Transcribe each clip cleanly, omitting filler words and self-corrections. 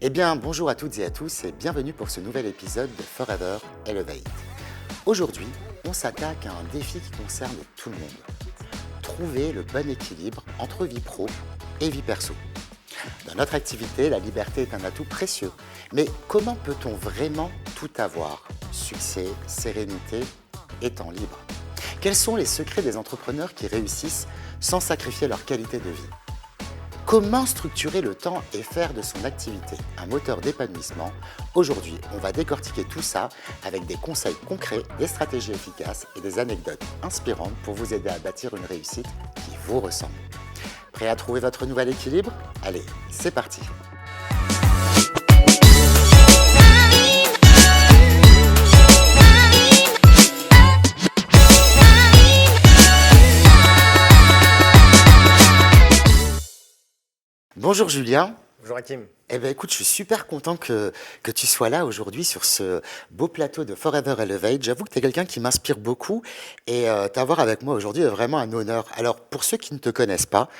Eh bien, bonjour à toutes et à tous et bienvenue pour ce nouvel épisode de Forever Elevate. Aujourd'hui, on s'attaque à un défi qui concerne tout le monde. Trouver le bon équilibre entre vie pro et vie perso. Dans notre activité, la liberté est un atout précieux. Mais comment peut-on vraiment tout avoir? Succès, sérénité et temps libre. Quels sont les secrets des entrepreneurs qui réussissent sans sacrifier leur qualité de vie? Comment structurer le temps et faire de son activité un moteur d'épanouissement? Aujourd'hui, on va décortiquer tout ça avec des conseils concrets, des stratégies efficaces et des anecdotes inspirantes pour vous aider à bâtir une réussite qui vous ressemble. Prêt à trouver votre nouvel équilibre? Allez, c'est parti! Bonjour Julien. Bonjour Hakim. Eh bien écoute, je suis super content que tu sois là aujourd'hui sur ce beau plateau de Forever Elevate. J'avoue que tu es quelqu'un qui m'inspire beaucoup et t'avoir avec moi aujourd'hui est vraiment un honneur. Alors pour ceux qui ne te connaissent pas,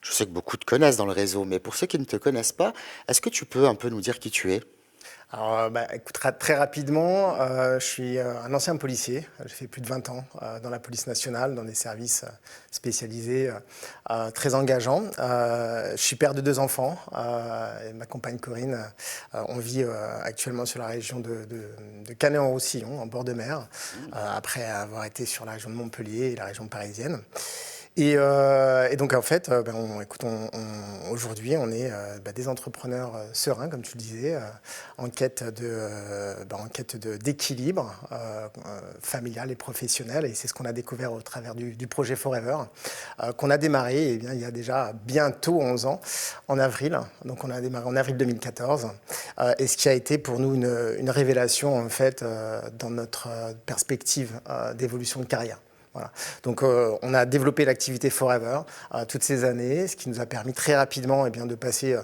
je sais que beaucoup te connaissent dans le réseau, mais pour ceux qui ne te connaissent pas, est-ce que tu peux un peu nous dire qui tu es? Alors, écoute, très rapidement, je suis un ancien policier. J'ai fait plus de 20 ans dans la police nationale, dans des services spécialisés très engageants. Je suis père de 2 enfants et ma compagne Corinne. On vit actuellement sur la région de Canet-en-Roussillon, en bord de mer, après avoir été sur la région de Montpellier et la région parisienne. Et donc en fait, aujourd'hui, on est des entrepreneurs sereins, comme tu le disais, en quête d'équilibre familial et professionnel. Et c'est ce qu'on a découvert au travers du projet Forever, qu'on a démarré il y a déjà bientôt 11 ans, en avril. Donc on a démarré en avril 2014. Et ce qui a été pour nous une révélation, en fait, dans notre perspective d'évolution de carrière. Voilà. Donc on a développé l'activité Forever toutes ces années, ce qui nous a permis très rapidement de passer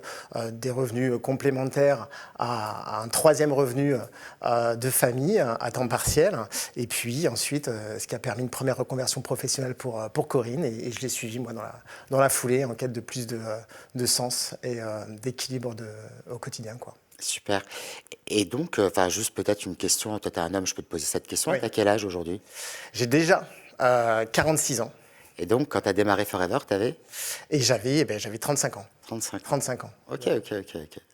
des revenus complémentaires à un 3e revenu de famille à temps partiel. Et puis ensuite, ce qui a permis une première reconversion professionnelle pour Corinne. Et je l'ai suivi moi dans la foulée en quête de plus de sens et d'équilibre au quotidien, quoi. Super. Et donc, juste peut-être une question, toi tu es un homme, je peux te poser cette question. Oui. Tu as quel âge aujourd'hui? J'ai déjà 46 ans. Et donc, quand tu as démarré Forever, tu avais? Et j'avais 35 ans. 35 ans. Ok.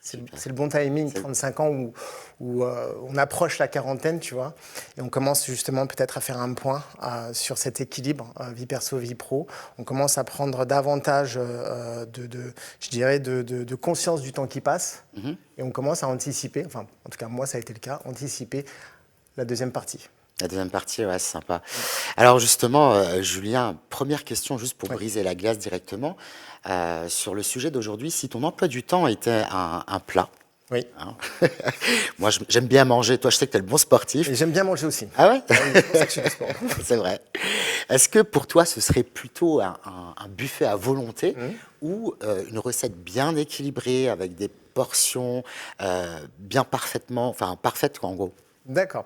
C'est le bon timing, 35 ans où on approche la quarantaine, tu vois, et on commence justement peut-être à faire un point sur cet équilibre vie perso, vie pro. On commence à prendre davantage de conscience du temps qui passe, et on commence à anticiper, enfin en tout cas moi ça a été le cas, anticiper la deuxième partie. La deuxième partie, ouais, c'est sympa. Alors justement, Julien, première question juste pour briser la glace directement. Sur le sujet d'aujourd'hui, si ton emploi du temps était un plat, oui. Hein, moi j'aime bien manger, toi je sais que tu es le bon sportif. Et j'aime bien manger aussi. Ah ouais? Oui, c'est pour ça que je fais du sport. C'est vrai. Est-ce que pour toi ce serait plutôt un buffet à volonté ou une recette bien équilibrée avec des portions bien parfaites quoi, en gros? D'accord.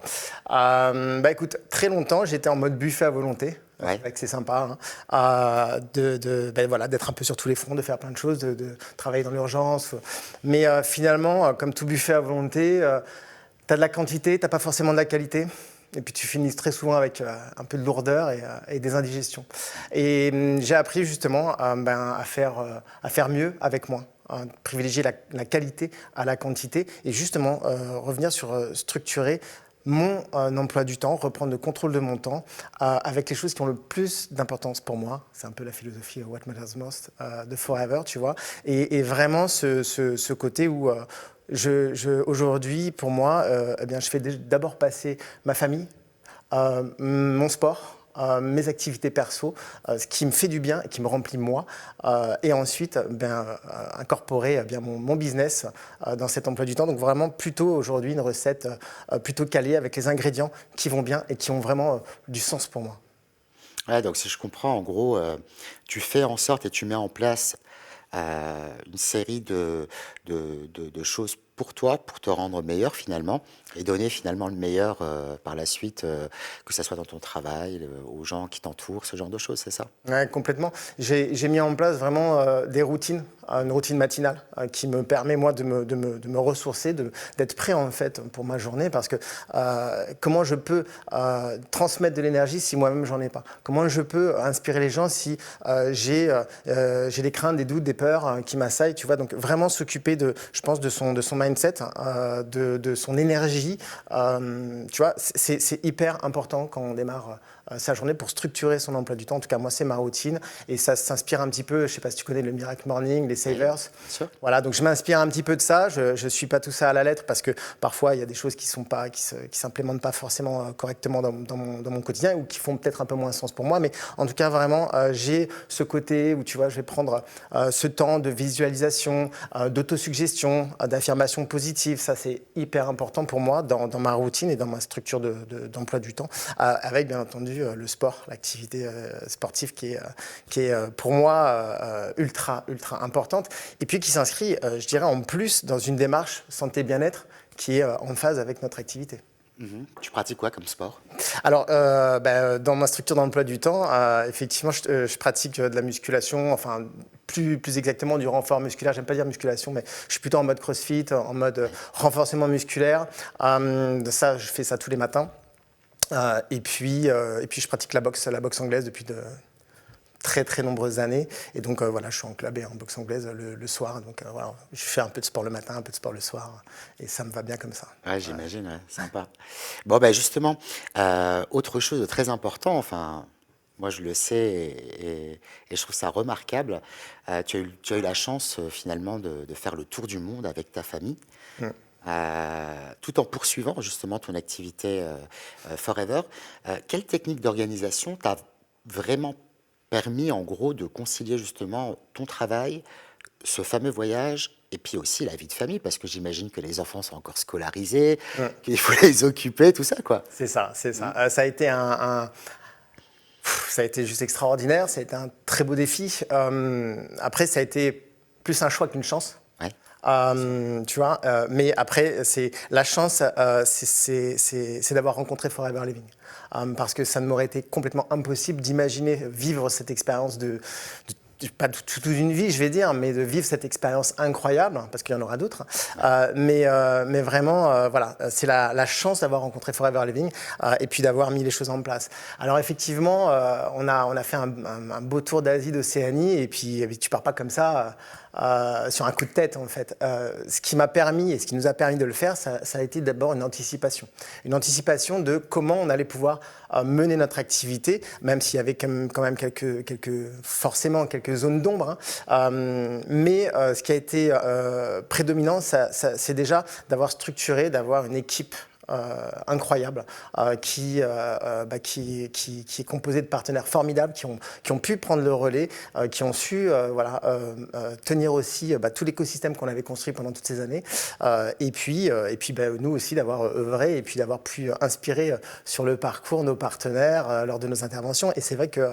Écoute, très longtemps, j'étais en mode buffet à volonté. Ouais. C'est vrai que c'est sympa, hein, d'être un peu sur tous les fronts, de faire plein de choses, de travailler dans l'urgence. Mais finalement, comme tout buffet à volonté, tu as de la quantité, tu n'as pas forcément de la qualité. Et puis tu finis très souvent avec un peu de lourdeur et des indigestions. Et j'ai appris justement à faire mieux avec moins. Privilégier la qualité à la quantité et justement revenir sur structurer mon emploi du temps, reprendre le contrôle de mon temps avec les choses qui ont le plus d'importance pour moi. C'est un peu la philosophie What Matters Most de Forever, tu vois. Et vraiment ce côté où aujourd'hui, pour moi, je fais d'abord passer ma famille, mon sport, mes activités perso, ce qui me fait du bien et qui me remplit moi, et ensuite incorporer mon business dans cet emploi du temps. Donc vraiment plutôt aujourd'hui une recette plutôt calée avec les ingrédients qui vont bien et qui ont vraiment du sens pour moi. Ouais, donc si je comprends, en gros, tu fais en sorte et tu mets en place une série de choses pour toi, pour te rendre meilleur finalement et donner finalement le meilleur par la suite, que ce soit dans ton travail, aux gens qui t'entourent, ce genre de choses, c'est ça? Ouais, complètement. J'ai mis en place vraiment des routines, une routine matinale qui me permet, moi, de me ressourcer, d'être prêt, en fait, pour ma journée. Parce que comment je peux transmettre de l'énergie si moi-même, j'en ai pas? Comment je peux inspirer les gens si j'ai des craintes, des doutes, des peurs qui m'assaillent, tu vois? Donc, vraiment s'occuper, je pense, de son mindset, de son énergie. Tu vois, c'est hyper important quand on démarre sa journée pour structurer son emploi du temps. En tout cas, moi, c'est ma routine et ça s'inspire un petit peu, je ne sais pas si tu connais le Miracle Morning, les Savers. Oui, voilà, donc je m'inspire un petit peu de ça. Je ne suis pas tout ça à la lettre parce que parfois, il y a des choses qui s'implémentent pas forcément correctement dans mon quotidien ou qui font peut-être un peu moins sens pour moi. Mais en tout cas, vraiment, j'ai ce côté où, tu vois, je vais prendre ce temps de visualisation, d'autosuggestion, d'affirmation positive. Ça, c'est hyper important pour moi dans ma routine et dans ma structure d'emploi du temps, avec, bien entendu, le sport, l'activité sportive qui est pour moi ultra importante et puis qui s'inscrit, je dirais, en plus dans une démarche santé-bien-être qui est en phase avec notre activité. Tu pratiques quoi comme sport? Alors, dans ma structure d'emploi du temps, effectivement, je pratique de la musculation, enfin, plus exactement du renfort musculaire. J'aime pas dire musculation, mais je suis plutôt en mode crossfit, en mode renforcement musculaire. Ça, je fais ça tous les matins. Et puis, je pratique la boxe anglaise depuis de très nombreuses années. Et donc, voilà, je suis enclubé en boxe anglaise le soir. Donc, voilà, je fais un peu de sport le matin, un peu de sport le soir. Et ça me va bien comme ça. Ouais, j'imagine, ouais, sympa. Bon, justement, autre chose de très important, enfin, moi je le sais et je trouve ça remarquable. Tu as eu la chance finalement de faire le tour du monde avec ta famille. Tout en poursuivant justement ton activité Forever. Quelle technique d'organisation t'a vraiment permis en gros de concilier justement ton travail, ce fameux voyage et puis aussi la vie de famille parce que j'imagine que les enfants sont encore scolarisés, qu'il faut les occuper, tout ça quoi. C'est ça. Ça a été ça a été juste extraordinaire, ça a été un très beau défi. Après, ça a été plus un choix qu'une chance. Ouais. Tu vois, mais après, c'est la chance, c'est d'avoir rencontré Forever Living. Parce que ça ne m'aurait été complètement impossible d'imaginer vivre cette expérience pas toute une vie, je vais dire, mais de vivre cette expérience incroyable, parce qu'il y en aura d'autres. Mais vraiment, voilà, c'est la chance d'avoir rencontré Forever Living et puis d'avoir mis les choses en place. Alors effectivement, on a fait un beau tour d'Asie, d'Océanie, et puis tu pars pas comme ça. Sur un coup de tête en fait. Ce qui m'a permis et ce qui nous a permis de le faire, ça a été d'abord une anticipation. Une anticipation de comment on allait pouvoir mener notre activité, même s'il y avait quand même forcément quelques zones d'ombre. Mais ce qui a été prédominant, c'est déjà d'avoir structuré, d'avoir une équipe incroyable qui est composée de partenaires formidables qui ont pu prendre le relais, qui ont su tenir aussi tout l'écosystème qu'on avait construit pendant toutes ces années et puis nous aussi d'avoir œuvré et puis d'avoir pu inspirer sur le parcours nos partenaires lors de nos interventions. Et c'est vrai que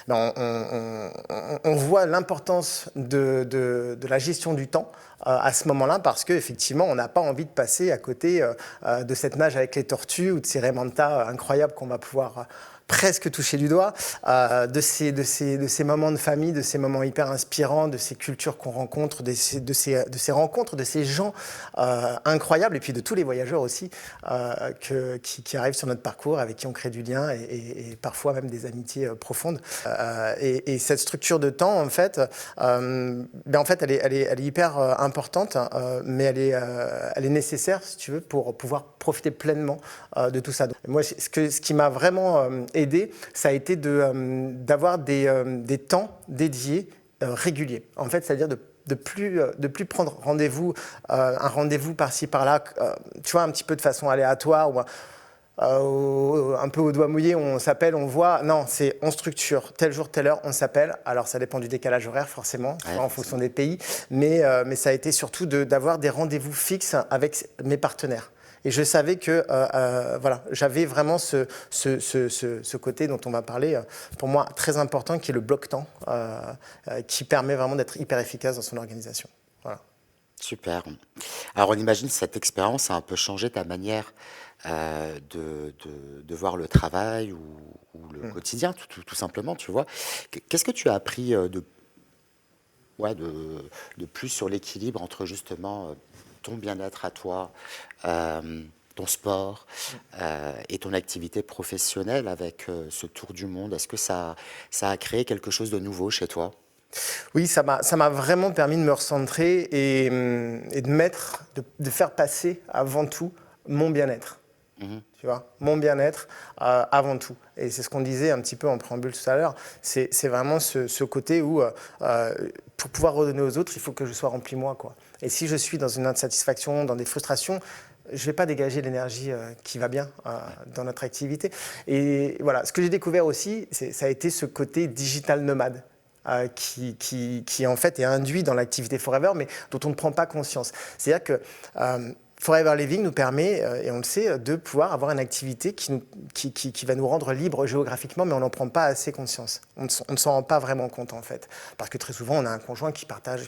on voit l'importance de la gestion du temps à ce moment-là, parce qu'effectivement, on n'a pas envie de passer à côté de cette nage avec les tortues ou de ces remontas incroyables qu'on va pouvoir presque toucher du doigt, de ces moments de famille, de ces moments hyper inspirants, de ces cultures qu'on rencontre, de ces rencontres, de ces gens incroyables, et puis de tous les voyageurs aussi qui arrivent sur notre parcours, avec qui on crée du lien et parfois même des amitiés profondes. Et cette structure de temps, en fait, elle est hyper importante, mais elle est nécessaire, si tu veux, pour pouvoir profiter pleinement de tout ça. Donc, moi, ce qui m'a vraiment aidé, ça a été d'avoir des temps dédiés réguliers. En fait, c'est-à-dire de plus prendre rendez-vous, un rendez-vous par-ci par-là, tu vois, un petit peu de façon aléatoire ou un peu au doigt mouillé, on s'appelle, on voit. Non, on structure tel jour, telle heure, on s'appelle. Alors ça dépend du décalage horaire forcément, en fonction des pays, mais ça a été surtout d'avoir des rendez-vous fixes avec mes partenaires. Et je savais que j'avais vraiment ce côté dont on va parler, pour moi très important, qui est le bloc-temps, qui permet vraiment d'être hyper efficace dans son organisation. Voilà. Super. Alors on imagine que cette expérience a un peu changé ta manière de voir le travail ou le Mm. quotidien, tout simplement, tu vois. Qu'est-ce que tu as appris ouais, de plus sur l'équilibre entre justement ton bien-être à toi, euh, ton sport et ton activité professionnelle avec ce tour du monde? Est-ce que ça a créé quelque chose de nouveau chez toi? Oui, ça m'a vraiment permis de me recentrer et de faire passer avant tout mon bien-être. Mhm. Tu vois, mon bien-être avant tout. Et c'est ce qu'on disait un petit peu en préambule tout à l'heure. C'est vraiment ce côté où, pour pouvoir redonner aux autres, il faut que je sois rempli moi, quoi. Et si je suis dans une insatisfaction, dans des frustrations, je ne vais pas dégager l'énergie qui va bien dans notre activité. Et voilà, ce que j'ai découvert aussi, ça a été ce côté digital nomade. Qui en fait est induit dans l'activité Forever, mais dont on ne prend pas conscience. C'est-à-dire que Forever Living nous permet, et on le sait, de pouvoir avoir une activité qui va nous rendre libres géographiquement, mais on n'en prend pas assez conscience. On ne s'en rend pas vraiment compte, en fait. Parce que très souvent, on a un conjoint qui partage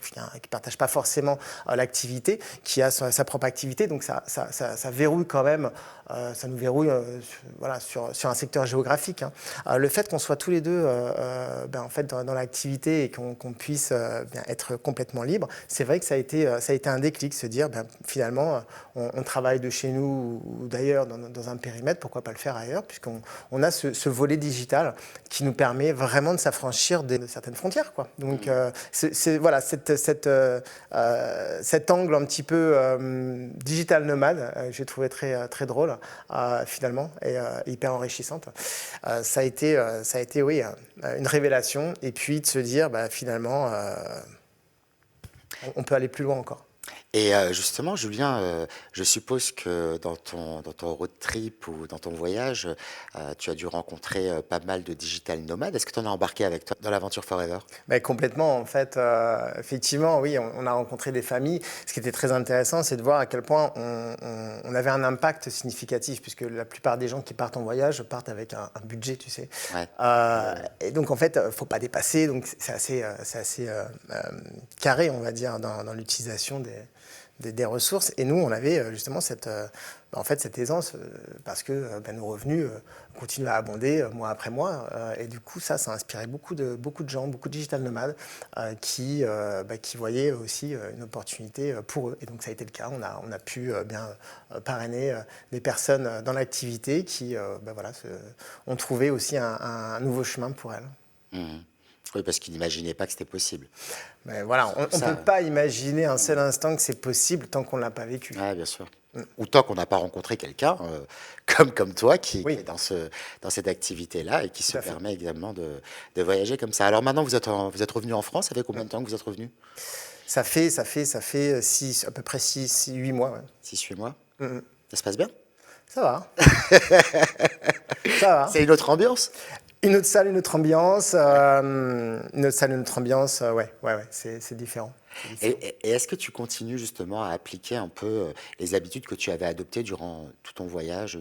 pas forcément l'activité, qui a sa propre activité, donc ça verrouille quand même, ça nous verrouille voilà, sur un secteur géographique. Hein. Le fait qu'on soit tous les deux en fait, dans l'activité et qu'on puisse être complètement libre, c'est vrai que ça a été un déclic, se dire finalement, on travaille de chez nous ou d'ailleurs dans un périmètre, pourquoi pas le faire ailleurs, puisqu'on a ce volet digital qui nous permet vraiment de s'affranchir de certaines frontières, quoi. Donc voilà, cet angle un petit peu digital nomade, j'ai trouvé très drôle finalement et hyper enrichissante. Ça a été oui, une révélation et puis de se dire finalement on peut aller plus loin encore. Et justement, Julien, je suppose que dans ton road trip ou dans ton voyage, tu as dû rencontrer pas mal de digital nomades. Est-ce que tu en as embarqué avec toi dans l'aventure Forever? Complètement, en fait, effectivement, oui, on a rencontré des familles. Ce qui était très intéressant, c'est de voir à quel point on avait un impact significatif, puisque la plupart des gens qui partent en voyage partent avec un budget, tu sais. Ouais. Et donc, en fait, il ne faut pas dépasser, donc c'est assez carré, on va dire, dans l'utilisation des ressources. Et nous, on avait justement cette aisance parce que nos revenus continuent à abonder mois après mois. Et du coup, ça a inspiré beaucoup de gens, beaucoup de digital nomades qui voyaient aussi une opportunité pour eux. Et donc, ça a été le cas. On a pu parrainer des personnes dans l'activité qui ont trouvé aussi un nouveau chemin pour elles. Mhm. Oui, parce qu'ils n'imaginaient pas que c'était possible. Mais voilà, on ne peut pas imaginer un seul instant que c'est possible tant qu'on ne l'a pas vécu. Ouais, bien sûr. Ou tant qu'on n'a pas rencontré quelqu'un comme toi qui est dans cette activité-là et qui se permet également de voyager comme ça. Alors maintenant, vous êtes revenu en France. Ça fait combien de temps que vous êtes revenu? Ça fait à peu près 8 mois. Ouais. 6-8 mois. Mm. Ça se passe bien? Ça va. Ça va. C'est une autre ambiance? Une autre salle, une autre ambiance. Ouais, c'est différent. Et est-ce que tu continues justement à appliquer un peu les habitudes que tu avais adoptées durant tout ton voyage?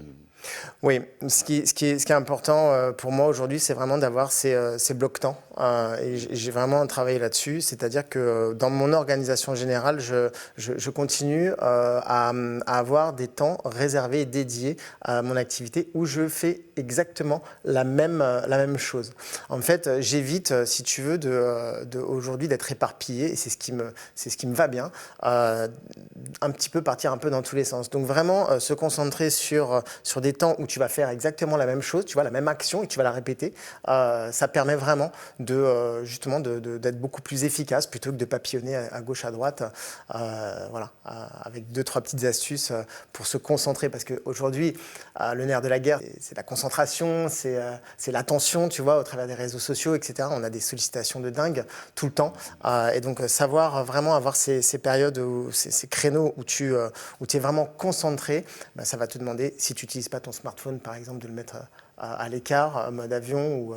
Oui, ce qui est important pour moi aujourd'hui, c'est vraiment d'avoir ces blocs-temps. Et j'ai vraiment travaillé là-dessus. C'est-à-dire que dans mon organisation générale, je continue à avoir des temps réservés et dédiés à mon activité où je fais exactement la même chose. En fait, j'évite, si tu veux, aujourd'hui d'être éparpillé, et c'est ce qui me va bien, un petit peu partir un peu dans tous les sens. Donc vraiment se concentrer sur des temps où tu vas faire exactement la même chose, tu vois, la même action et tu vas la répéter, ça permet vraiment justement d'être beaucoup plus efficace plutôt que de papillonner à gauche, à droite, avec 2-3 petites astuces pour se concentrer, parce qu'aujourd'hui, le nerf de la guerre, c'est la concentration, c'est l'attention, tu vois, au travers des réseaux sociaux, etc. On a des sollicitations de dingue tout le temps, et donc savoir vraiment avoir ces périodes, ces créneaux où tu es vraiment concentré, ça va te demander, si tu n'utilises pas ton smartphone, par exemple, de le mettre à l'écart, mode avion ou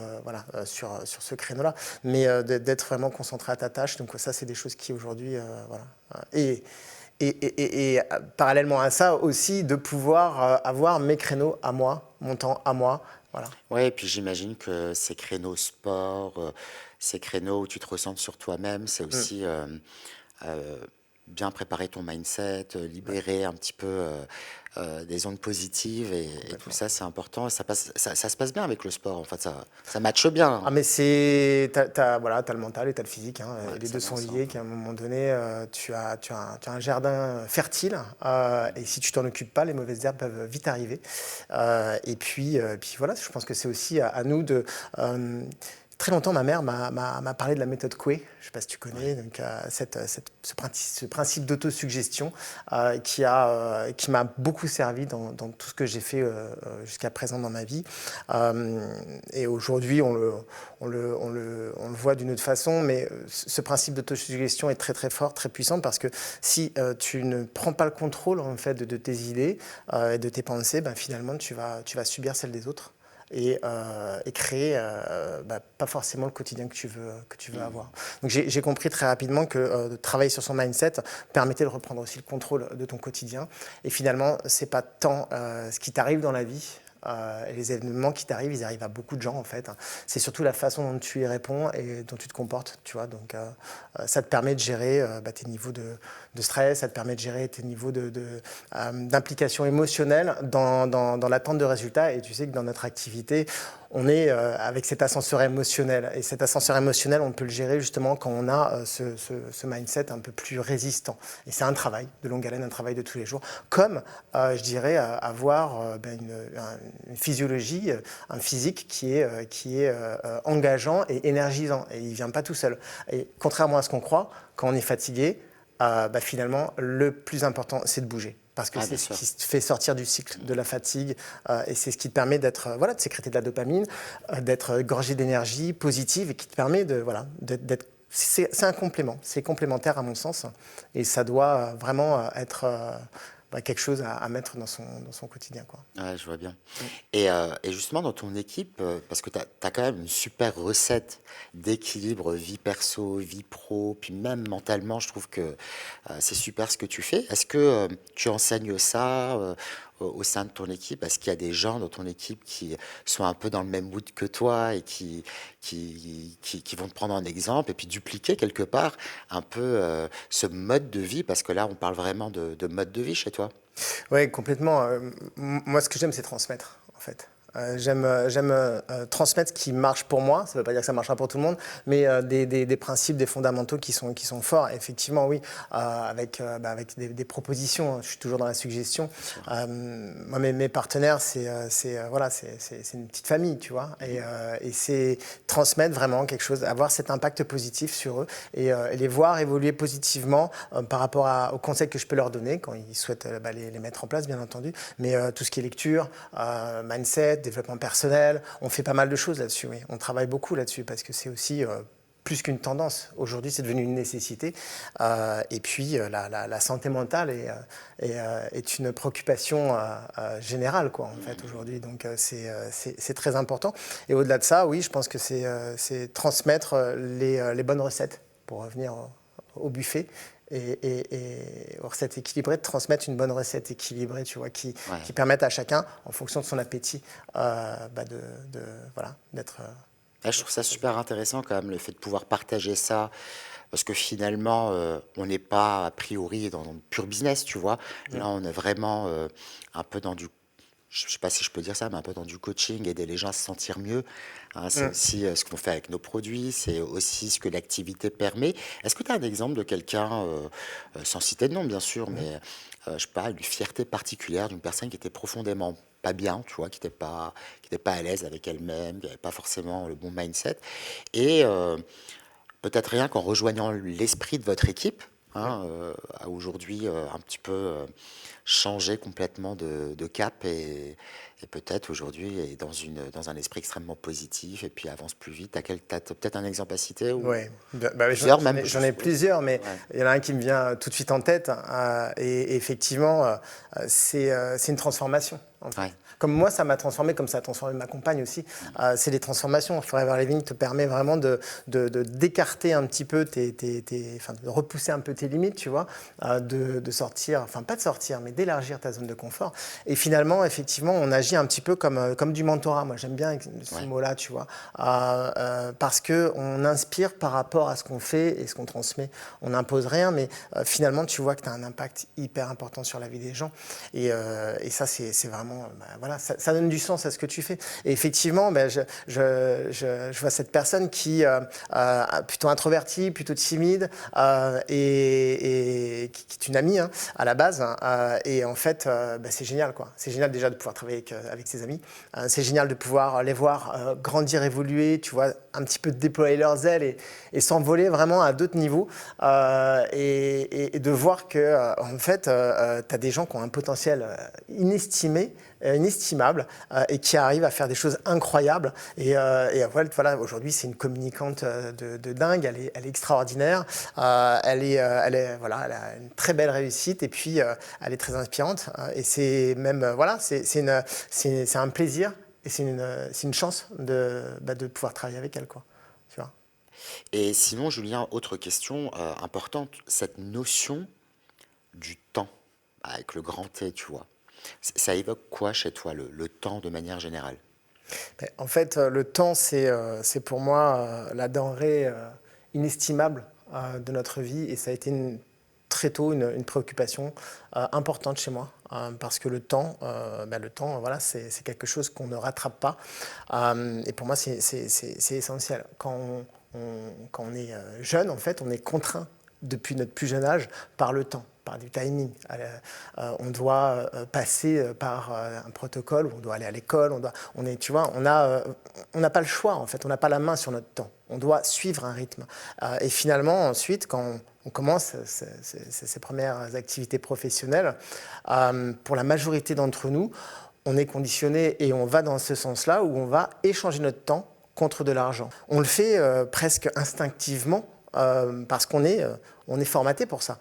sur ce créneau-là, mais d'être vraiment concentré à ta tâche. Donc ça, c'est des choses qui aujourd'hui, Et parallèlement à ça aussi, de pouvoir avoir mes créneaux à moi, mon temps à moi. Voilà. Oui, et puis j'imagine que ces créneaux sport, ces créneaux où tu te ressens sur toi-même, c'est aussi bien préparer ton mindset, libérer un petit peu des ondes positives et tout ça, c'est important. Ça se passe bien avec le sport, en fait, ça matche bien. Ah mais voilà, t'as le mental et t'as le physique, hein, et les deux sont liés, qu'à un moment donné, tu as un jardin fertile, et si tu t'en occupes pas, les mauvaises herbes peuvent vite arriver. Puis voilà, je pense que c'est aussi à nous de... Très longtemps, ma mère m'a parlé de la méthode Coué. Je ne sais pas si tu connais, donc, ce principe d'autosuggestion qui m'a beaucoup servi dans tout ce que j'ai fait jusqu'à présent dans ma vie. Et aujourd'hui, on le voit d'une autre façon, mais ce principe d'autosuggestion est très très fort, très puissant, parce que si tu ne prends pas le contrôle en fait, de tes idées et de tes pensées, ben, finalement, tu vas subir celles des autres. Et créer pas forcément le quotidien que tu veux avoir. Donc j'ai compris très rapidement que travailler sur son mindset permettait de reprendre aussi le contrôle de ton quotidien. Et finalement, c'est pas tant ce qui t'arrive dans la vie. Les événements qui t'arrivent, ils arrivent à beaucoup de gens en fait. C'est surtout la façon dont tu y réponds et dont tu te comportes, tu vois. Donc ça te permet de gérer tes niveaux de stress, ça te permet de gérer tes niveaux d'implication émotionnelle dans l'attente de résultats. Et tu sais que dans notre activité, on est avec cet ascenseur émotionnel. Et cet ascenseur émotionnel, on peut le gérer justement quand on a ce mindset un peu plus résistant. Et c'est un travail de longue haleine, un travail de tous les jours. Comme, je dirais, avoir une physiologie, un physique qui est engageant et énergisant. Et il ne vient pas tout seul. Et contrairement à ce qu'on croit, quand on est fatigué, finalement, le plus important, c'est de bouger. Parce que c'est ce qui te fait sortir du cycle de la fatigue et c'est ce qui te permet de sécréter de la dopamine, d'être gorgé d'énergie positive et qui te permet d'être... C'est un complément, c'est complémentaire à mon sens et ça doit vraiment être quelque chose à mettre dans son quotidien, quoi. Ouais, je vois bien. Et justement, dans ton équipe, parce que tu as quand même une super recette d'équilibre vie perso, vie pro, puis même mentalement, je trouve que c'est super ce que tu fais. Est-ce que tu enseignes ça au sein de ton équipe? Est-ce qu'il y a des gens dans ton équipe qui sont un peu dans le même mood que toi et qui vont te prendre en exemple et puis dupliquer quelque part un peu ce mode de vie? Parce que là, on parle vraiment de mode de vie chez toi. Oui, complètement. Moi, ce que j'aime, c'est transmettre, en fait. J'aime transmettre ce qui marche pour moi. Ça ne veut pas dire que ça marchera pour tout le monde, mais des principes, des fondamentaux qui sont forts. Effectivement, oui, avec des propositions. Je suis toujours dans la suggestion. Moi, mes partenaires, c'est une petite famille, tu vois. Et c'est transmettre vraiment quelque chose, avoir cet impact positif sur eux et les voir évoluer positivement par rapport aux conseils que je peux leur donner quand ils souhaitent les mettre en place, bien entendu. Mais tout ce qui est lecture, mindset, développement personnel, on fait pas mal de choses là-dessus, oui. On travaille beaucoup là-dessus parce que c'est aussi plus qu'une tendance. Aujourd'hui, c'est devenu une nécessité. Et puis, la santé mentale est une préoccupation générale, quoi, en fait, aujourd'hui. Donc, c'est très important. Et au-delà de ça, oui, je pense que c'est transmettre les bonnes recettes pour revenir au buffet. Et aux recettes équilibrées, de transmettre une bonne recette équilibrée, tu vois, qui permette à chacun, en fonction de son appétit, d'être... Je trouve ça super intéressant quand même, le fait de pouvoir partager ça, parce que finalement, on n'est pas a priori dans le pur business, tu vois. Là, on est vraiment un peu dans du... Je ne sais pas si je peux dire ça, mais un peu dans du coaching, aider les gens à se sentir mieux. Hein, c'est aussi ce qu'on fait avec nos produits, c'est aussi ce que l'activité permet. Est-ce que tu as un exemple de quelqu'un, sans citer de nom bien sûr, mais je sais pas, une fierté particulière d'une personne qui était profondément pas bien, tu vois, qui n'était pas à l'aise avec elle-même, qui n'avait pas forcément le bon mindset. Et peut-être rien qu'en rejoignant l'esprit de votre équipe, hein, a aujourd'hui un petit peu changé complètement de cap et peut-être aujourd'hui est dans un esprit extrêmement positif et puis avance plus vite. T'as peut-être un exemple à citer ou Oui, plusieurs même. j'en ai plusieurs, mais il y en a un qui me vient tout de suite en tête. Et effectivement, c'est une transformation. en fait. Ouais. Comme moi, ça m'a transformé, comme ça a transformé ma compagne aussi. C'est les transformations. Forever Living te permet vraiment d'écarter un petit peu enfin, de repousser un peu tes limites, tu vois, de sortir, enfin pas de sortir, mais d'élargir ta zone de confort. Et finalement, effectivement, on agit un petit peu comme du mentorat. Moi, j'aime bien ce mot-là, tu vois, parce qu'on inspire par rapport à ce qu'on fait et ce qu'on transmet. On n'impose rien, mais finalement, tu vois que tu as un impact hyper important sur la vie des gens. Et ça, c'est vraiment... voilà, ça donne du sens à ce que tu fais. Et effectivement, je vois cette personne qui plutôt introvertie, plutôt timide, et qui est une amie à la base. Et en fait, c'est génial, quoi. C'est génial déjà de pouvoir travailler avec ses amis. C'est génial de pouvoir les voir grandir, évoluer, tu vois, un petit peu déployer leurs ailes et s'envoler vraiment à d'autres niveaux. Et de voir que, en fait, tu as des gens qui ont un potentiel inestimable et qui arrivent à faire des choses incroyables. Et voilà, aujourd'hui, c'est une communicante de dingue. Elle est extraordinaire. Elle a une très belle réussite et puis elle est très inspirante. Et c'est même, voilà, c'est un plaisir et c'est une chance de pouvoir travailler avec elle, quoi. Tu vois. Et sinon, Julien, autre question importante, cette notion du temps, avec le grand T, tu vois, ça évoque quoi chez toi, le temps de manière générale? En fait, le temps, c'est pour moi la denrée inestimable de notre vie et ça a été très tôt une préoccupation importante chez moi parce que le temps, voilà, c'est quelque chose qu'on ne rattrape pas et pour moi, c'est essentiel. Quand on est jeune, en fait, on est contraint depuis notre plus jeune âge par le temps, par du timing. On doit passer par un protocole, on doit aller à l'école, on n'a pas le choix en fait, on n'a pas la main sur notre temps. On doit suivre un rythme. Et finalement, ensuite, quand on commence ces premières activités professionnelles, pour la majorité d'entre nous, on est conditionné et on va dans ce sens-là où on va échanger notre temps contre de l'argent. On le fait presque instinctivement parce qu'on est formaté pour ça.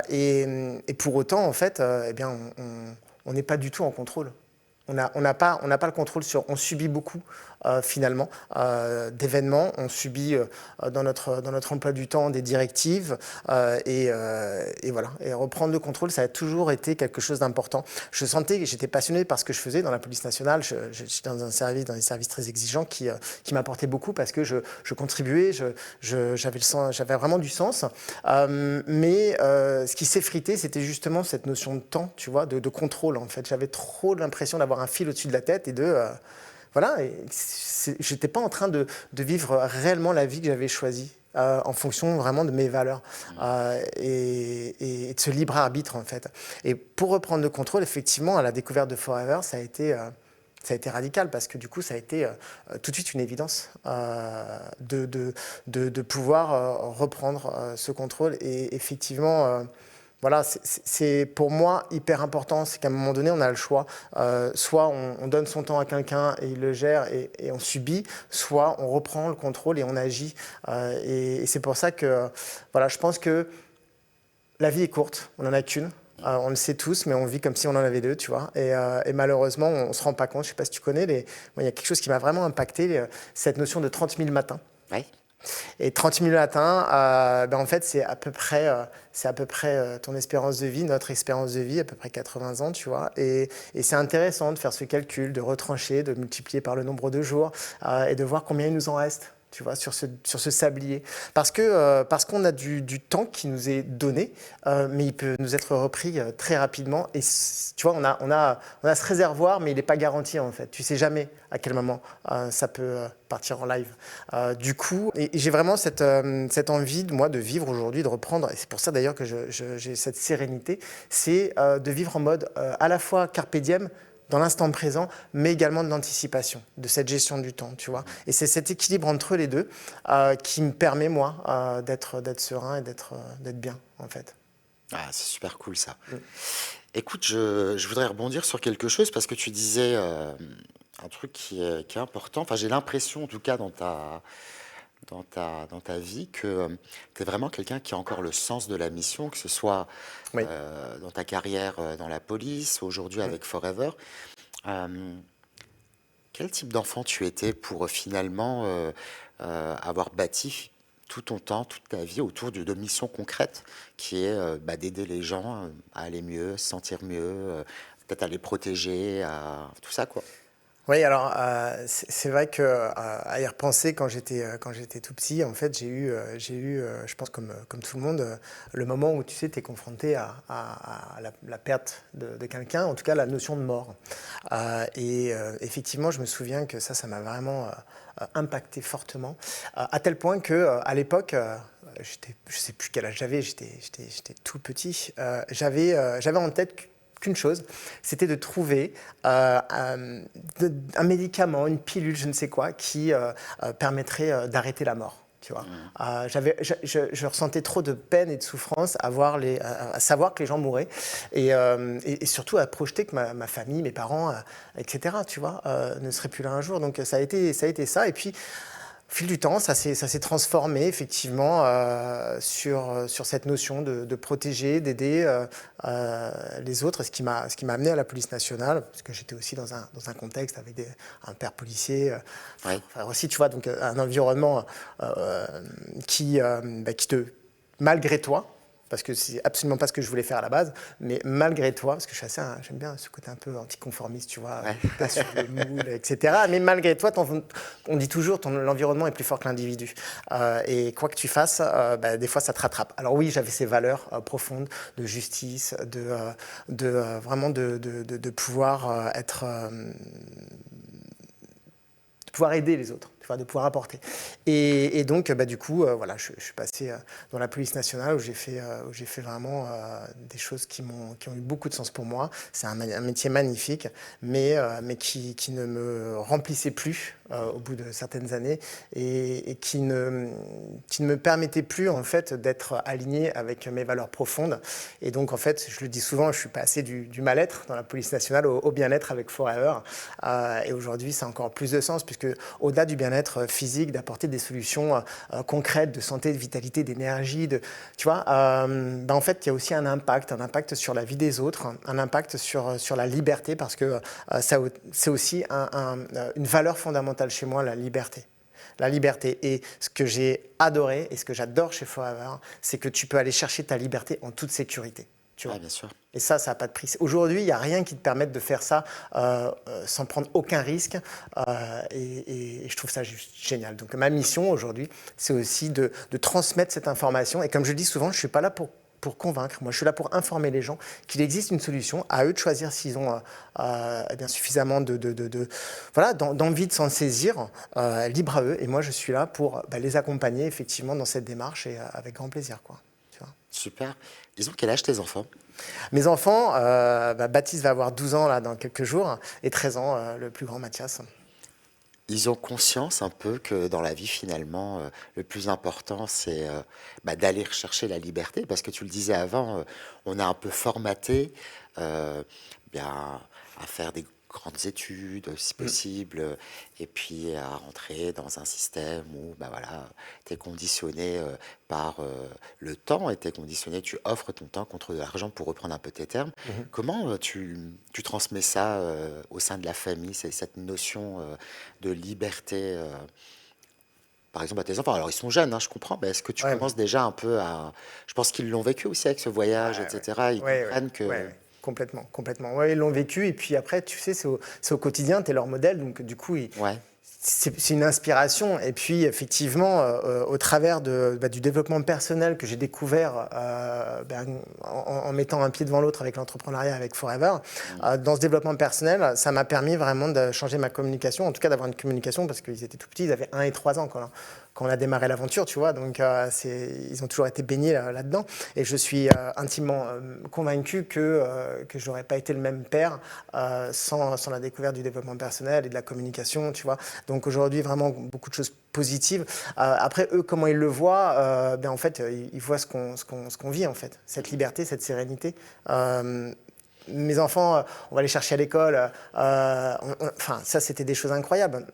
Et pour autant, en fait, on n'est pas du tout en contrôle. On n'a pas le contrôle sur... On subit beaucoup, finalement, d'événements. On subit dans notre emploi du temps des directives. Et voilà. Et reprendre le contrôle, ça a toujours été quelque chose d'important. Je sentais que j'étais passionné par ce que je faisais dans la police nationale. J'étais dans des services très exigeants qui m'apportaient beaucoup parce que je contribuais, j'avais vraiment du sens. Mais ce qui s'effritait, c'était justement cette notion de temps, tu vois, de contrôle, en fait. J'avais trop l'impression d'avoir un fil au-dessus de la tête et voilà, je n'étais pas en train de vivre réellement la vie que j'avais choisie en fonction vraiment de mes valeurs et de ce libre arbitre, en fait. Et pour reprendre le contrôle, effectivement, à la découverte de Forever, ça a été radical parce que du coup, ça a été tout de suite une évidence de pouvoir reprendre ce contrôle. Et effectivement, voilà, c'est pour moi hyper important, c'est qu'à un moment donné, on a le choix. Soit on donne son temps à quelqu'un et il le gère et on subit, soit on reprend le contrôle et on agit. Et c'est pour ça que voilà, je pense que la vie est courte, on n'en a qu'une. On le sait tous, mais on vit comme si on en avait deux, tu vois. Et malheureusement, on ne se rend pas compte. Je ne sais pas si tu connais, moi, il y a quelque chose qui m'a vraiment impacté, cette notion de 30 000 matins. Oui. Et 30 000 matins, en fait, c'est à peu près ton espérance de vie, notre espérance de vie, à peu près 80 ans, tu vois. Et c'est intéressant de faire ce calcul, de retrancher, de multiplier par le nombre de jours et de voir combien il nous en reste, tu vois, sur ce sablier. Parce qu'on a du temps qui nous est donné, mais il peut nous être repris très rapidement. Et tu vois, on a ce réservoir, mais il n'est pas garanti, en fait. Tu ne sais jamais à quel moment ça peut partir en live. Du coup, et j'ai vraiment cette envie, moi, de vivre aujourd'hui, de reprendre, et c'est pour ça d'ailleurs que j'ai cette sérénité, c'est de vivre en mode à la fois carpe diem, dans l'instant présent, mais également de l'anticipation, de cette gestion du temps, tu vois. Et c'est cet équilibre entre les deux qui me permet, moi, d'être serein et d'être bien, en fait. Ah, c'est super cool, ça. Écoute, je voudrais rebondir sur quelque chose parce que tu disais un truc qui est important. Enfin, j'ai l'impression, en tout cas, dans ta vie, que tu es vraiment quelqu'un qui a encore le sens de la mission, que ce soit Oui. dans ta carrière dans la police, aujourd'hui avec Forever. Euh, Quel type d'enfant tu étais pour finalement avoir bâti tout ton temps, toute ta vie autour de missions concrètes qui est d'aider les gens à aller mieux, se sentir mieux, peut-être à les protéger, à tout ça quoi. Oui, alors c'est vrai que à y repenser quand j'étais tout petit, en fait, je pense comme tout le monde, le moment où tu sais, tu es confronté à la perte de quelqu'un, en tout cas la notion de mort. Effectivement, je me souviens que ça m'a vraiment impacté fortement, à tel point que à l'époque, je sais plus quel âge j'étais tout petit, j'avais en tête qu'une chose, c'était de trouver un médicament, une pilule, je ne sais quoi, qui permettrait d'arrêter la mort. Tu vois. Je ressentais trop de peine et de souffrance à savoir que les gens mouraient et surtout à projeter que ma famille, mes parents, etc., tu vois, ne seraient plus là un jour. Donc ça a été ça. Et puis, au fil du temps, ça s'est transformé effectivement sur cette notion de protéger, d'aider les autres, ce qui m'a amené à la police nationale, parce que j'étais aussi dans un contexte avec un père policier, Ouais. enfin, aussi, tu vois, donc un environnement qui te, malgré toi, parce que c'est absolument pas ce que je voulais faire à la base, mais malgré toi, parce que j'aime bien ce côté un peu anticonformiste, tu vois, Ouais. pas sur le moule, etc. Mais malgré toi, on dit toujours l'environnement est plus fort que l'individu. Et quoi que tu fasses, des fois ça te rattrape. Alors oui, j'avais ces valeurs profondes de justice, vraiment de pouvoir de pouvoir aider les autres, de pouvoir apporter. Et donc, du coup, voilà, je suis passé dans la police nationale où j'ai fait vraiment des choses qui ont eu beaucoup de sens pour moi. C'est un métier magnifique, mais qui ne me remplissait plus au bout de certaines années et qui ne me permettait plus, en fait, d'être aligné avec mes valeurs profondes. Et donc, en fait, je le dis souvent, je suis passé du mal-être dans la police nationale au bien-être avec Forever. Et aujourd'hui, ça a encore plus de sens, puisque au-delà du bien-être physique, d'apporter des solutions concrètes de santé, de vitalité, d'énergie, tu vois, en fait, il y a aussi un impact sur la vie des autres, un impact sur la liberté, parce que c'est aussi une valeur fondamentale chez moi, la liberté. La liberté. Et ce que j'ai adoré et ce que j'adore chez Forever, c'est que tu peux aller chercher ta liberté en toute sécurité. Tu vois. Bien sûr. Et ça n'a pas de prix. Aujourd'hui, il n'y a rien qui te permette de faire ça sans prendre aucun risque. Et je trouve ça juste génial. Donc ma mission aujourd'hui, c'est aussi de transmettre cette information. Et comme je le dis souvent, je ne suis pas là pour convaincre. Moi, je suis là pour informer les gens qu'il existe une solution, à eux de choisir s'ils ont suffisamment d'envie de s'en saisir, libre à eux. Et moi, je suis là pour les accompagner effectivement dans cette démarche et avec grand plaisir, quoi. Tu vois. Super. Ils ont quel âge tes enfants? Mes enfants, Baptiste va avoir 12 ans là, dans quelques jours et 13 ans, le plus grand Mathias. Ils ont conscience un peu que dans la vie, finalement, le plus important, c'est d'aller rechercher la liberté. Parce que tu le disais avant, on a un peu formaté bien, à faire des grandes études, si possible, et puis à rentrer dans un système où voilà, tu es conditionné par le temps et tu es conditionné, tu offres ton temps contre de l'argent pour reprendre un peu tes termes. Comment tu transmets ça au sein de la famille, cette notion de liberté par exemple à tes enfants? Alors ils sont jeunes, hein, je comprends, mais est-ce que tu Ouais, commences déjà un peu à... Je pense qu'ils l'ont vécu aussi avec ce voyage, etc. Ils comprennent que... ouais. Complètement, complètement. Ouais, ils l'ont vécu et puis après, tu sais, c'est au quotidien, tu es leur modèle, donc du coup, Ouais, c'est une inspiration. Et puis, effectivement, au travers du développement personnel que j'ai découvert en mettant un pied devant l'autre avec l'entrepreneuriat, avec Forever, dans ce développement personnel, ça m'a permis vraiment de changer ma communication, en tout cas d'avoir une communication, parce qu'ils étaient tout petits, ils avaient 1 et 3 ans quand on a démarré l'aventure, tu vois. Donc, ils ont toujours été baignés là-dedans. Et je suis intimement convaincu que je n'aurais pas été le même père sans la découverte du développement personnel et de la communication, tu vois. Donc aujourd'hui, vraiment beaucoup de choses positives. Après, eux, comment ils le voient en fait, ils voient ce qu'on vit, en fait. Cette liberté, cette sérénité. mes enfants, on va les chercher à l'école. Enfin, ça, c'était des choses incroyables.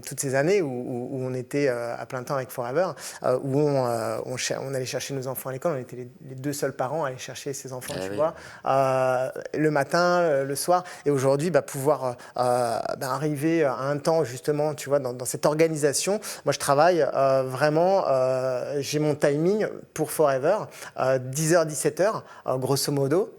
Toutes ces années où on était à plein temps avec Forever, où on allait chercher nos enfants à l'école, on était les deux seuls parents à aller chercher ses enfants, tu vois, le matin, le soir. Et aujourd'hui, pouvoir arriver à un temps, justement, tu vois, dans cette organisation. Moi, je travaille vraiment, j'ai mon timing pour Forever, 10h, 17h, grosso modo,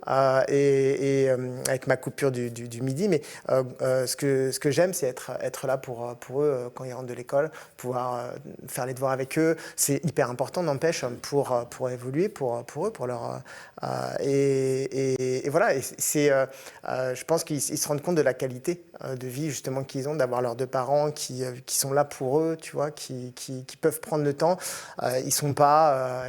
et avec ma coupure du midi. Mais ce que j'aime, c'est être là pour eux quand ils rentrent de l'école, pouvoir faire les devoirs avec eux. C'est hyper important, n'empêche, pour évoluer, pour eux, pour leur... et voilà, je pense qu'ils se rendent compte de la qualité de vie, justement, qu'ils ont, d'avoir leurs deux parents qui sont là pour eux, tu vois, qui peuvent prendre le temps. Ils sont pas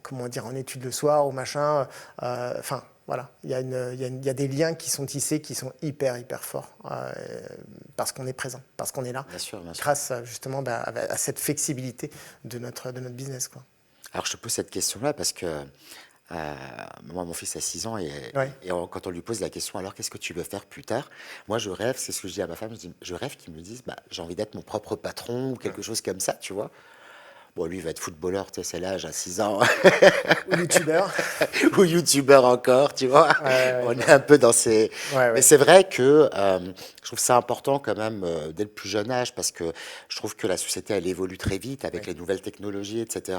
comment dire, en études le soir ou machin. Enfin, voilà, il y a des liens qui sont tissés, qui sont hyper forts, parce qu'on est présent, parce qu'on est là, bien sûr. grâce justement à cette flexibilité de notre business, quoi. Alors, je te pose cette question-là parce que moi, mon fils a 6 ans et quand on lui pose la question, alors qu'est-ce que tu veux faire plus tard? Moi, je rêve, c'est ce que je dis à ma femme, je rêve qu'ils me disent, j'ai envie d'être mon propre patron ou quelque chose comme ça, tu vois. Bon, lui, il va être footballeur, tu sais, c'est l'âge, à 6 ans. Ou youtubeur. Ou youtubeur encore, tu vois. On est un peu dans ces... Mais c'est vrai que je trouve ça important quand même dès le plus jeune âge parce que je trouve que la société, elle évolue très vite avec les nouvelles technologies, etc.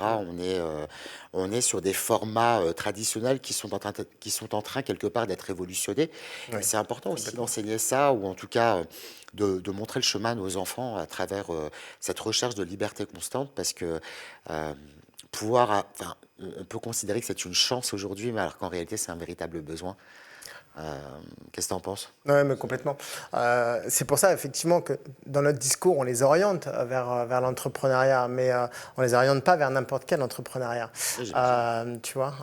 On est sur des formats traditionnels qui sont en train quelque part d'être révolutionnés. Et c'est important aussi d'enseigner ça ou en tout cas... De montrer le chemin à nos enfants à travers cette recherche de liberté constante parce que on peut considérer que c'est une chance aujourd'hui, mais alors qu'en réalité, c'est un véritable besoin. Qu'est-ce que tu en penses? Oui, mais complètement. C'est pour ça, effectivement, que dans notre discours, on les oriente vers l'entrepreneuriat, mais on ne les oriente pas vers n'importe quel entrepreneuriat. Tu vois,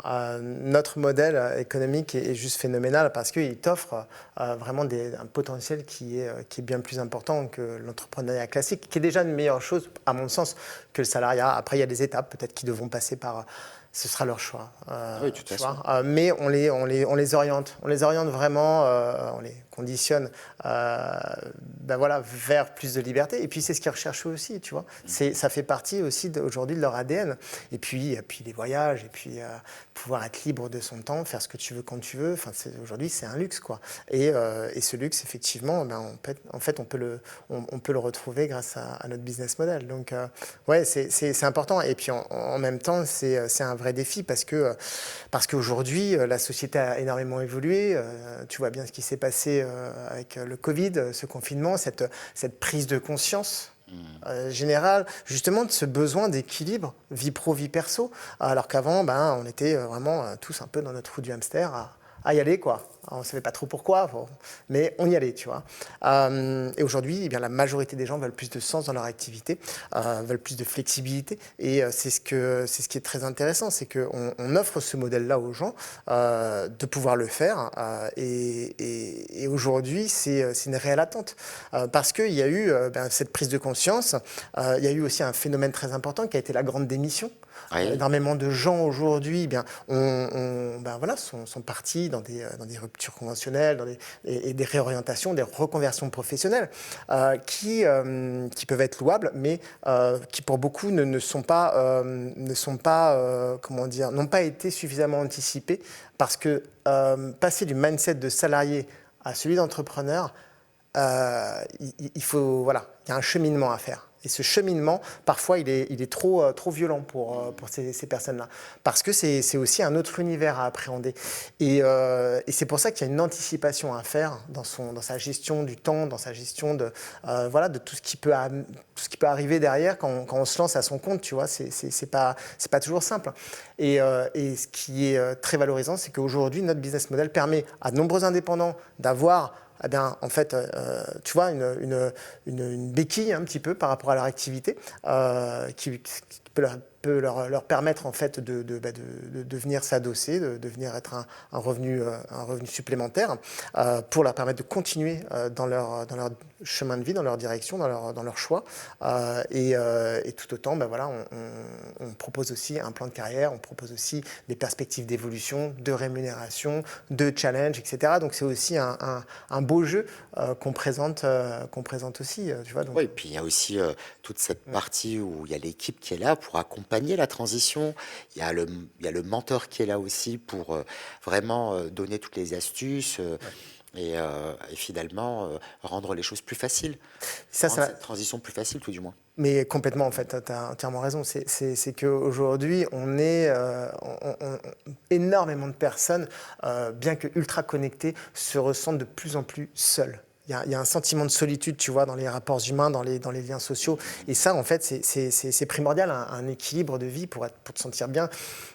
notre modèle économique est juste phénoménal parce qu'il t'offre vraiment un potentiel qui est bien plus important que l'entrepreneuriat classique, qui est déjà une meilleure chose, à mon sens, que le salariat. Après, il y a des étapes peut-être qui devront passer par... Ce sera leur choix. Oui, tout à fait. Mais on les oriente. On les oriente vraiment, on les conditionne vers plus de liberté. Et puis, c'est ce qu'ils recherchent eux aussi, tu vois. Ça fait partie aussi aujourd'hui de leur ADN. Et puis les voyages, et puis pouvoir être libre de son temps, faire ce que tu veux quand tu veux. Enfin, aujourd'hui, c'est un luxe, quoi. Et ce luxe, effectivement, on peut le retrouver grâce à notre business model. Donc, c'est important. Et puis, en même temps, c'est un vrai défi parce qu'aujourd'hui, la société a énormément évolué. Tu vois bien ce qui s'est passé avec le Covid, ce confinement, cette prise de conscience générale, justement, de ce besoin d'équilibre vie pro, vie perso, alors qu'avant, on était vraiment tous un peu dans notre roue du hamster à y aller, quoi. On ne savait pas trop pourquoi, mais on y allait, tu vois. Et aujourd'hui, la majorité des gens veulent plus de sens dans leur activité, veulent plus de flexibilité. Et c'est ce qui est très intéressant, c'est qu'on offre ce modèle-là aux gens, de pouvoir le faire. Et aujourd'hui, c'est une réelle attente. Parce qu'il y a eu cette prise de conscience, il y a eu aussi un phénomène très important qui a été la grande démission. Énormément de gens aujourd'hui sont partis dans des ruptures conventionnelles, et des réorientations, des reconversions professionnelles qui peuvent être louables, mais qui pour beaucoup n'ont pas été suffisamment anticipées parce que passer du mindset de salarié à celui d'entrepreneur, il y a un cheminement à faire. Et ce cheminement, parfois, il est trop violent pour ces personnes-là. Parce que c'est aussi un autre univers à appréhender. Et c'est pour ça qu'il y a une anticipation à faire dans sa gestion du temps, dans sa gestion de tout ce qui peut arriver derrière quand on se lance à son compte. Tu vois, c'est pas toujours simple. Et ce qui est très valorisant, c'est qu'aujourd'hui, notre business model permet à de nombreux indépendants d'avoir tu vois, une béquille un petit peu par rapport à leur activité qui peut leur permettre en fait de venir s'adosser, de venir être un revenu supplémentaire pour leur permettre de continuer dans leur chemin de vie, dans leur direction, dans leur choix. Et tout autant, voilà, on propose aussi un plan de carrière, on propose aussi des perspectives d'évolution, de rémunération, de challenge, etc. Donc c'est aussi un beau jeu qu'on présente aussi. Tu vois, donc, Oui, et puis il y a aussi toute cette partie où il y a l'équipe qui est là pour accompagner la transition. Il y a le mentor qui est là aussi pour vraiment donner toutes les astuces. Et finalement rendre les choses plus faciles, rendre cette transition plus facile tout du moins. Mais complètement, en fait, tu as entièrement raison. C'est qu'aujourd'hui, énormément de personnes, bien que ultra connectées, se ressentent de plus en plus seules. Il y a un sentiment de solitude, tu vois, dans les rapports humains, dans les liens sociaux. Et ça, en fait, c'est primordial, un équilibre de vie pour te sentir bien.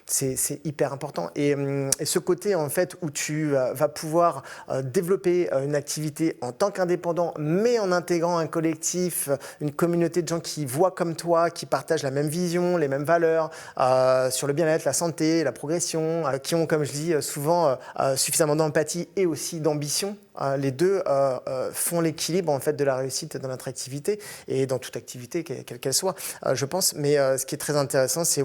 C'est hyper important. Et ce côté, en fait, où tu vas pouvoir développer une activité en tant qu'indépendant, mais en intégrant un collectif, une communauté de gens qui voient comme toi, qui partagent la même vision, les mêmes valeurs sur le bien-être, la santé, la progression, qui ont, comme je dis souvent, suffisamment d'empathie et aussi d'ambition. Les deux font l'équilibre en fait de la réussite dans notre activité et dans toute activité quelle qu'elle soit, je pense. Mais ce qui est très intéressant, c'est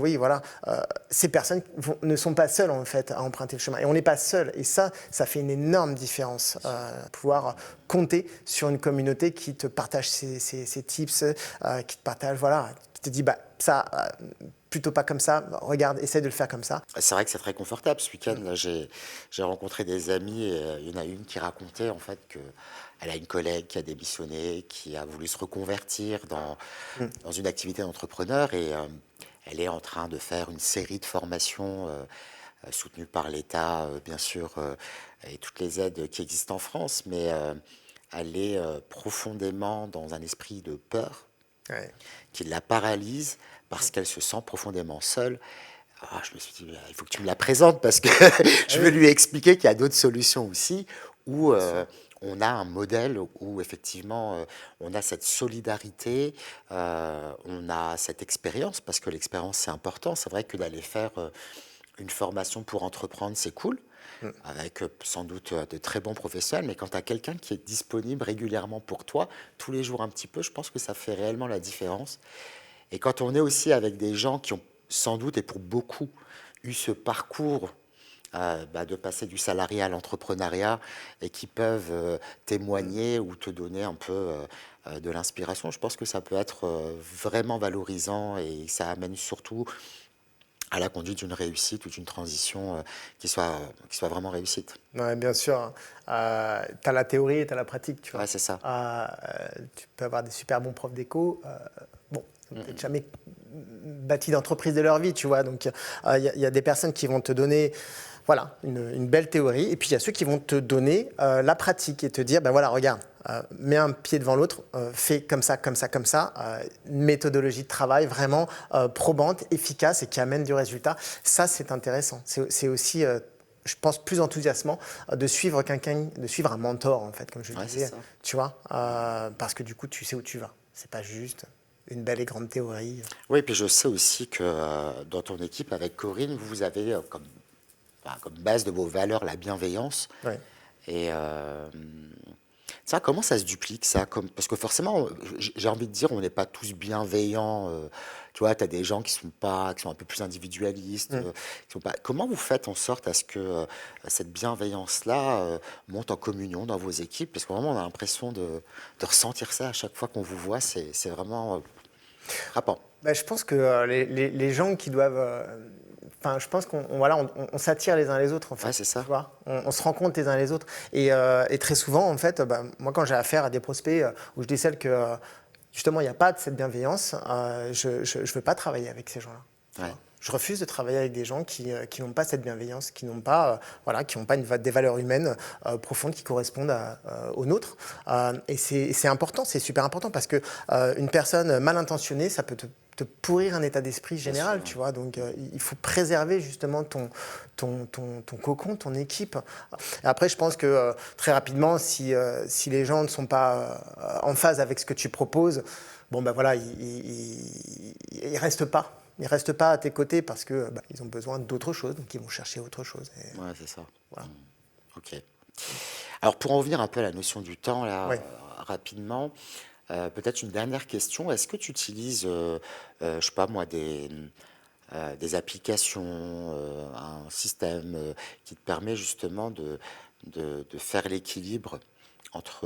ces personnes ne sont pas seules en fait à emprunter le chemin et on n'est pas seul. Et ça fait une énorme différence. Pouvoir compter sur une communauté qui te partage ses tips, qui te partage qui te dit ça. Plutôt pas comme ça, regarde, essaie de le faire comme ça. C'est vrai que c'est très confortable. Ce week-end, là, j'ai rencontré des amis et il y en a une qui racontait en fait qu'elle a une collègue qui a démissionné, qui a voulu se reconvertir dans une activité d'entrepreneur et elle est en train de faire une série de formations soutenues par l'État, bien sûr, et toutes les aides qui existent en France, mais elle est profondément dans un esprit de peur qui la paralyse parce qu'elle se sent profondément seule. Je me suis dit, il faut que tu me la présentes parce que je veux lui expliquer qu'il y a d'autres solutions aussi où on a un modèle où effectivement on a cette solidarité, on a cette expérience parce que l'expérience c'est important. C'est vrai que d'aller faire une formation pour entreprendre c'est cool. Avec sans doute de très bons professionnels, mais quand tu as quelqu'un qui est disponible régulièrement pour toi, tous les jours un petit peu, je pense que ça fait réellement la différence. Et quand on est aussi avec des gens qui ont sans doute, et pour beaucoup, eu ce parcours de passer du salariat à l'entrepreneuriat et qui peuvent témoigner ou te donner un peu de l'inspiration, je pense que ça peut être vraiment valorisant et ça amène surtout à la conduite d'une réussite ou d'une transition qui soit vraiment réussite. Ouais, bien sûr. Tu as la théorie et tu as la pratique. Tu vois. Ouais, c'est ça. Tu peux avoir des super bons profs d'éco. Ils n'ont peut-être jamais bâti d'entreprise de leur vie, tu vois. Donc, il y a des personnes qui vont te donner une belle théorie. Et puis, il y a ceux qui vont te donner la pratique et te dire, regarde, mets un pied devant l'autre, fais comme ça, comme ça, comme ça. Une méthodologie de travail vraiment probante, efficace et qui amène du résultat. Ça, c'est intéressant. C'est aussi... je pense, plus enthousiasmant de suivre de suivre un mentor, en fait, comme je le disais, tu vois, parce que du coup, tu sais où tu vas. C'est pas juste une belle et grande théorie. Oui, et puis je sais aussi que dans ton équipe, avec Corinne, vous avez comme base de vos valeurs la bienveillance. Ouais. Et ça, comment ça se duplique, ça parce que forcément, j'ai envie de dire, on n'est pas tous bienveillants. Tu vois, tu as des gens qui sont un peu plus individualistes. Qui sont pas... Comment vous faites en sorte à ce que cette bienveillance-là monte en communion dans vos équipes? Parce que vraiment, on a l'impression de ressentir ça à chaque fois qu'on vous voit. C'est vraiment frappant. Je pense que les gens qui doivent... je pense qu'on s'attire les uns les autres, en fait. Ouais, c'est ça. Tu vois, on se rencontre les uns les autres. Et très souvent, en fait, moi, quand j'ai affaire à des prospects où je décèle que, justement, il n'y a pas de cette bienveillance, je ne veux pas travailler avec ces gens-là. Ouais. Je refuse de travailler avec des gens qui n'ont pas cette bienveillance, qui n'ont pas, des valeurs humaines profondes qui correspondent aux nôtres. Et c'est important, c'est super important parce que une personne mal intentionnée, ça peut te pourrir un état d'esprit général, tu vois. Donc, il faut préserver justement ton cocon, ton équipe. Et après, je pense que très rapidement, si les gens ne sont pas en phase avec ce que tu proposes, ils restent pas. Ils ne restent pas à tes côtés parce qu'ils ont besoin d'autre chose, donc ils vont chercher autre chose. Ouais, c'est ça. Voilà. Ok. Alors, pour en revenir un peu à la notion du temps, là, rapidement. Peut-être une dernière question. Est-ce que tu utilises, je sais pas moi, des applications, un système qui te permet justement de faire l'équilibre entre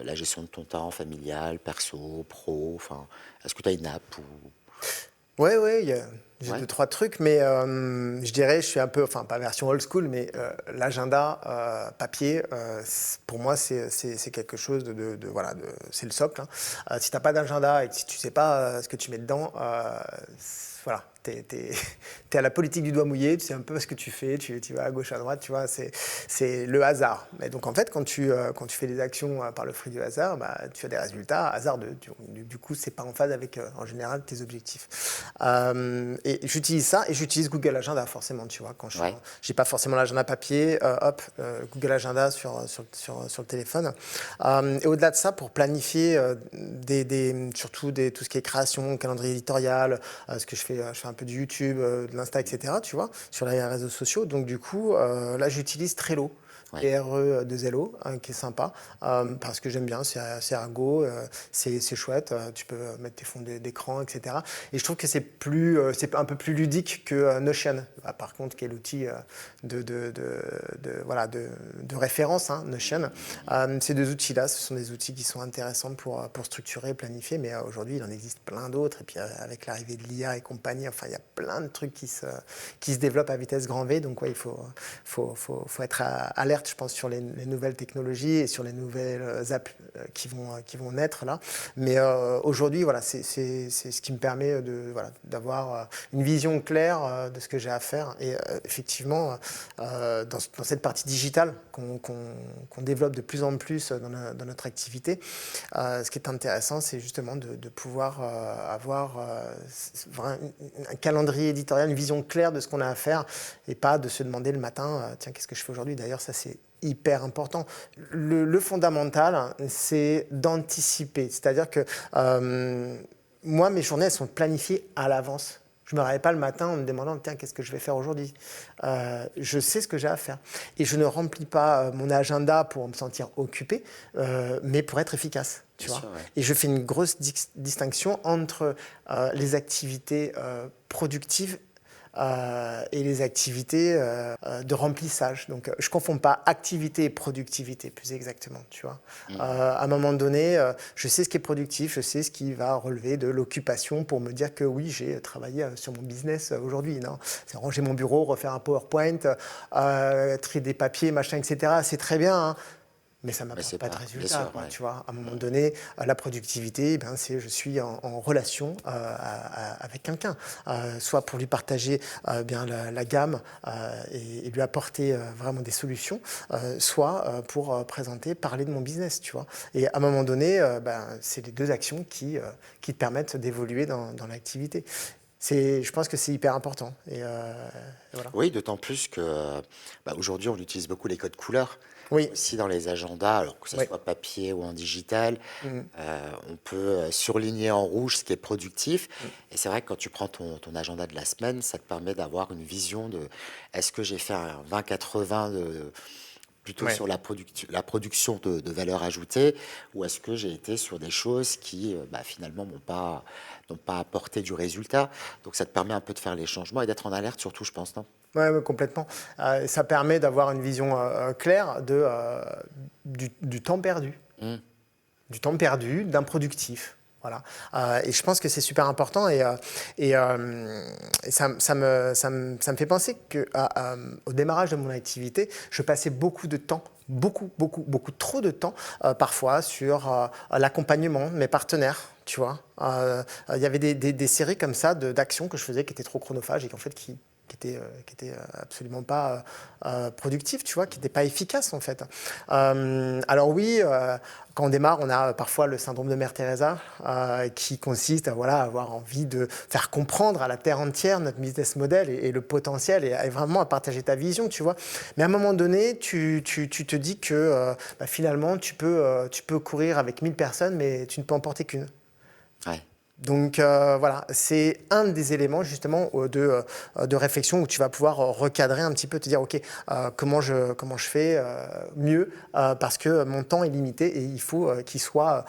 la gestion de ton temps familial, perso, pro, enfin, est-ce que tu as une app ou... Ouais, ouais, j'ai Ouais, 2, 3 trucs, mais je dirais, je suis un peu, enfin pas version old school, mais l'agenda papier, pour moi, c'est quelque chose voilà, c'est le socle, hein. Si tu n'as pas d'agenda et que si tu sais pas ce que tu mets dedans, voilà, t'es à la politique du doigt mouillé, tu sais un peu ce que tu fais, tu vas à gauche, à droite, tu vois, c'est le hasard. Mais donc en fait, quand tu fais des actions par le fruit du hasard, bah, tu as des résultats hasardeux. Du coup, c'est pas en phase avec, en général, tes objectifs. Et j'utilise ça et j'utilise Google Agenda forcément, tu vois, quand ouais, j'ai pas forcément l'agenda papier, Google Agenda sur le téléphone. Et au-delà de ça, pour planifier surtout tout ce qui est création, calendrier éditorial, ce que je fais un peu du YouTube, de l'Insta, etc., tu vois, sur les réseaux sociaux. Donc du coup, là, j'utilise Trello. ouais. TRE de Zello, hein, qui est sympa, parce que j'aime bien, c'est ergo, c'est chouette, tu peux mettre tes fonds d'écran, etc. Et je trouve que c'est un peu plus ludique que Notion, par contre, qui est l'outil voilà, de référence, hein, Notion. Ces 2 outils-là, ce sont des outils qui sont intéressants pour structurer, planifier, mais aujourd'hui, il en existe plein d'autres. Et puis, avec l'arrivée de l'IA et compagnie, enfin, il y a plein de trucs qui se développent à vitesse grand V. Donc, ouais, il faut être alerte, je pense, sur les nouvelles technologies et sur les nouvelles apps qui vont naître là. Mais aujourd'hui, voilà, c'est ce qui me permet voilà, d'avoir une vision claire de ce que j'ai à faire. Et effectivement, dans cette partie digitale qu'on développe de plus en plus dans notre activité, ce qui est intéressant, c'est justement de pouvoir avoir un calendrier éditorial, une vision claire de ce qu'on a à faire et pas de se demander le matin, tiens, qu'est-ce que je fais aujourd'hui? D'ailleurs, ça, c'est hyper important. Le fondamental, c'est d'anticiper. C'est-à-dire que moi, mes journées, elles sont planifiées à l'avance. Je ne me réveille pas le matin en me demandant, tiens, qu'est-ce que je vais faire aujourd'hui? Je sais ce que j'ai à faire. Et je ne remplis pas mon agenda pour me sentir occupé, mais pour être efficace. Tu vois. Sûr, ouais. Et je fais une grosse distinction entre les activités productives et les activités de remplissage. Donc, je ne confonds pas activité et productivité, plus exactement, tu vois. À un moment donné, je sais ce qui est productif, je sais ce qui va relever de l'occupation pour me dire que oui, j'ai travaillé sur mon business aujourd'hui. Non, c'est ranger mon bureau, refaire un PowerPoint, trier des papiers, machin, etc. C'est très bien, hein. Mais ça ne m'apporte pas de résultat, sûr, ouais. tu vois. À un moment donné, la productivité, c'est je suis en relation avec quelqu'un, soit pour lui partager bien la gamme et lui apporter vraiment des solutions, soit pour parler de mon business, tu vois. Et à un moment donné, c'est les 2 actions qui te permettent d'évoluer dans l'activité. Je pense que c'est hyper important. Et voilà. Oui, d'autant plus que aujourd'hui, on utilise beaucoup les codes couleurs. Oui. Aussi dans les agendas, alors que ce Oui. soit papier ou en digital, Mhm. on peut surligner en rouge ce qui est productif. Et c'est vrai que quand tu prends ton agenda de la semaine, ça te permet d'avoir une vision de est-ce que j'ai fait un 20-80 plutôt Ouais. sur la production de valeur ajoutée, ou est-ce que j'ai été sur des choses qui finalement n'ont pas apporté du résultat. Donc ça te permet un peu de faire les changements et d'être en alerte surtout, je pense, non? Ouais, ouais, complètement. Ça permet d'avoir une vision claire du temps perdu. Mm. Du temps perdu, d'improductif. Voilà. Et je pense que c'est super important et ça me fait penser qu'au démarrage de mon activité, je passais beaucoup de temps, beaucoup trop de temps parfois sur l'accompagnement de mes partenaires. Tu vois, il y avait des séries comme ça d'actions que je faisais qui étaient trop chronophages et qui en fait qui était absolument pas productif, tu vois, qui n'était pas efficace en fait. Alors oui, quand on démarre, on a parfois le syndrome de Mère Teresa qui consiste à avoir envie de faire comprendre à la terre entière notre business model et le potentiel et vraiment à partager ta vision, tu vois. Mais à un moment donné, tu te dis que finalement, tu peux courir avec 1000 personnes, mais tu ne peux en porter qu'une. Ouais. Donc voilà, c'est un des éléments justement de réflexion où tu vas pouvoir recadrer un petit peu, te dire ok, comment je fais mieux parce que mon temps est limité et il faut qu'il soit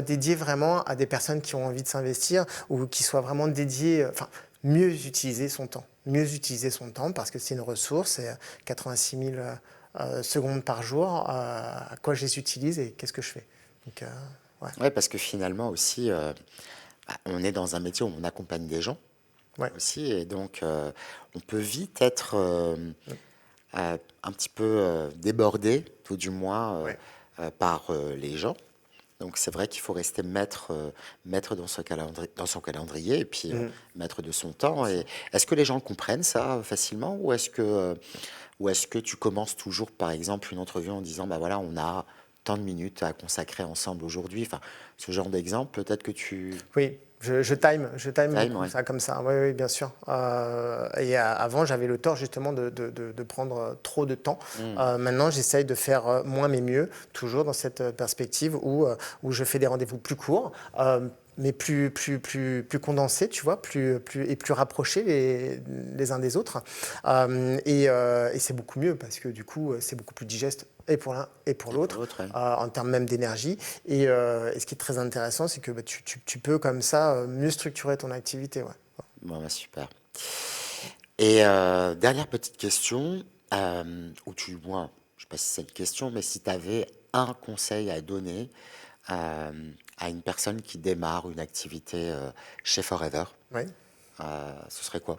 dédié vraiment à des personnes qui ont envie de s'investir ou qu'il soit vraiment dédié, enfin mieux utiliser son temps. Mieux utiliser son temps parce que c'est une ressource, c'est 86 000 secondes par jour, à quoi je les utilise et qu'est-ce que je fais. Donc, ouais. Ouais, parce que finalement aussi, on est dans un métier où on accompagne des gens aussi, et donc on peut vite être un petit peu débordé, tout du moins, par les gens. Donc c'est vrai qu'il faut rester maître dans son calendrier et puis maître de son temps. Et est-ce que les gens comprennent ça facilement ou est-ce que tu commences toujours, par exemple, une entrevue en disant, bah voilà, on a tant de minutes à consacrer ensemble aujourd'hui. Enfin, ce genre d'exemple, peut-être que tu... Oui, je time beaucoup, Ouais. ça comme ça. Oui, oui, bien sûr. Et avant, j'avais le tort justement de prendre trop de temps. Maintenant, j'essaye de faire moins mais mieux, toujours dans cette perspective où je fais des rendez-vous plus courts. Mais plus condensés, tu vois, plus rapprochés les uns des autres. Et c'est beaucoup mieux parce que du coup, c'est beaucoup plus digeste et pour l'un et pour l'autre, en termes même d'énergie. Et ce qui est très intéressant, c'est que tu peux comme ça mieux structurer ton activité. Ouais. Bon, bah, super. Et dernière petite question, moi, je ne sais pas si c'est une question, mais si tu avais un conseil à donner à une personne qui démarre une activité chez Forever, Ouais. ce serait quoi?